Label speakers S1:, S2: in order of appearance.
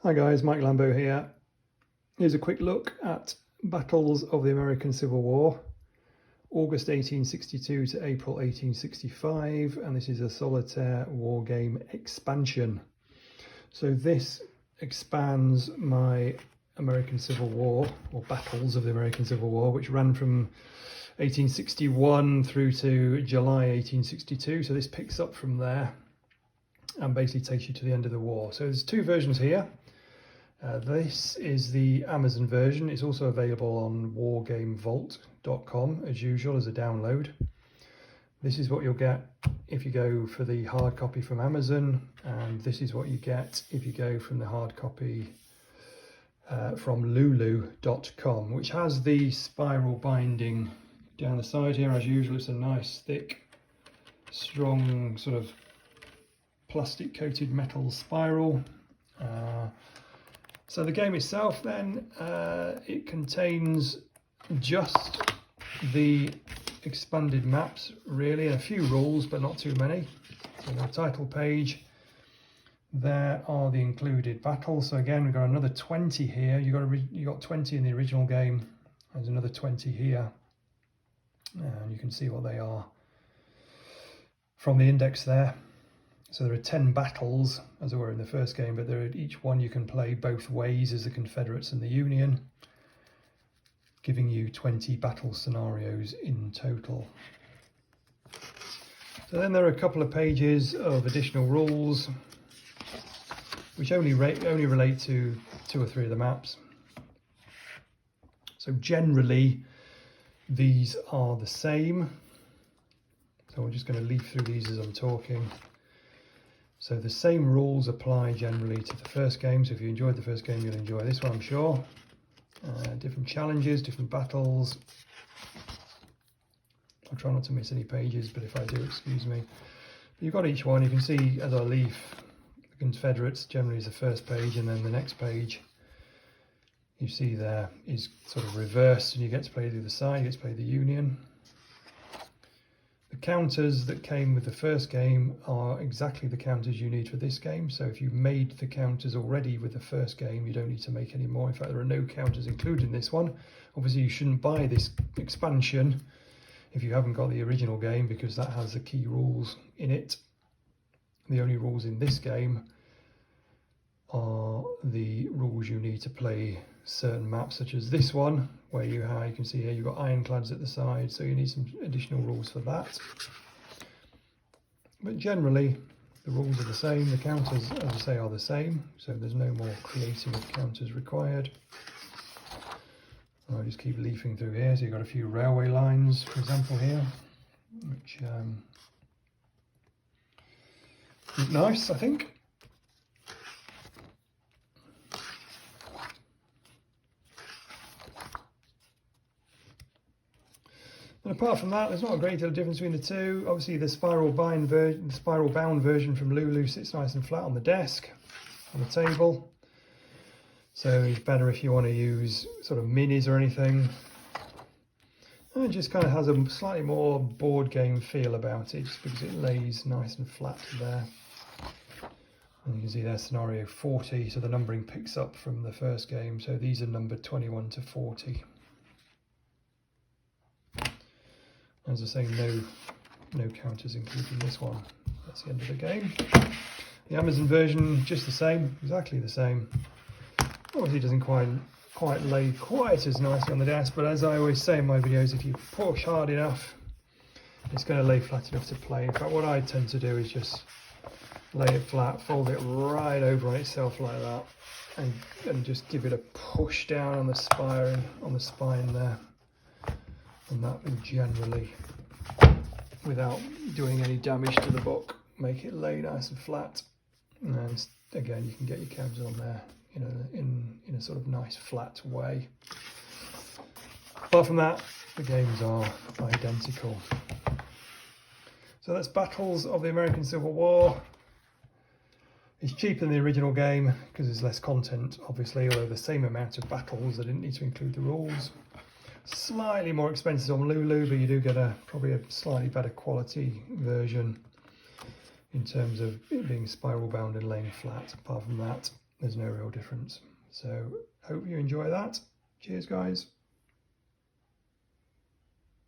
S1: Hi guys, Mike Lambo here. Here's a quick look at Battles of the American Civil War, August 1862 to April 1865, and this is a solitaire war game expansion. So this expands my American Civil War, or Battles of the American Civil War, which ran from 1861 through to July 1862. So this picks up from there and basically takes you to the end of the war. So there's two versions here. This is the Amazon version. It's also available on wargamevault.com as usual as a download. This is what you'll get if you go for the hard copy from Amazon, and this is what you get if you go from the hard copy from lulu.com, which has the spiral binding down the side here as usual. It's a nice thick strong sort of plastic coated metal spiral. So the game itself then, it contains just the expanded maps really, and a few rules but not too many. So the title page, there are the included battles. So again, we've got another 20 here. You got 20 in the original game. There's another 20 here, and you can see what they are from the index there. So there are 10 battles, as there were in the first game, but each one you can play both ways as the Confederates and the Union, giving you 20 battle scenarios in total. So then there are a couple of pages of additional rules, which only relate to 2 or 3 of the maps. So generally, these are the same. So we're just going to leaf through these as I'm talking. So the same rules apply generally to the first game. So if you enjoyed the first game, you'll enjoy this one, I'm sure. Different challenges, different battles. I'll try not to miss any pages, but if I do, excuse me. But you've got each one. You can see as I leaf, the Confederates generally is the first page, and then the next page you see there is sort of reversed, and you get to play the other side, you get to play the Union. The counters that came with the first game are exactly the counters you need for this game. So if you made the counters already with the first game, you don't need to make any more. In fact, there are no counters included in this one. Obviously, you shouldn't buy this expansion if you haven't got the original game, because that has the key rules in it. The only rules in this game are the rules you need to play certain maps, such as this one, where you can see here you've got ironclads at the side, so you need some additional rules for that. But generally the rules are the same. The counters, as I say, are the same, so there's no more creating of counters required. I'll just keep leafing through here. So you've got a few railway lines, for example, here, which look nice, I think. And apart from that, there's not a great deal of difference between the two. Obviously, the spiral bound version from Lulu sits nice and flat on the desk, on the table. So it's better if you want to use sort of minis or anything. And it just kind of has a slightly more board game feel about it, just because it lays nice and flat there. And you can see there scenario 40, so the numbering picks up from the first game. So these are numbered 21 to 40. As I say, no counters included in this one. That's the end of the game. The Amazon version, just the same, exactly the same. Obviously it doesn't quite lay quite as nicely on the desk, but as I always say in my videos, if you push hard enough, it's going to lay flat enough to play. In fact, what I tend to do is just lay it flat, fold it right over on itself like that, and just give it a push down on the spine there. And that will generally, without doing any damage to the book, make it lay nice and flat. And again, you can get your counters on there in a sort of nice flat way. Apart from that, the games are identical. So that's Battles of the American Civil War. It's cheaper than the original game because there's less content, obviously, although the same amount of battles. I didn't need to include the rules. Slightly more expensive on Lulu, but you do get probably a slightly better quality version in terms of it being spiral bound and laying flat. Apart from that, there's no real difference. So hope you enjoy that. Cheers guys.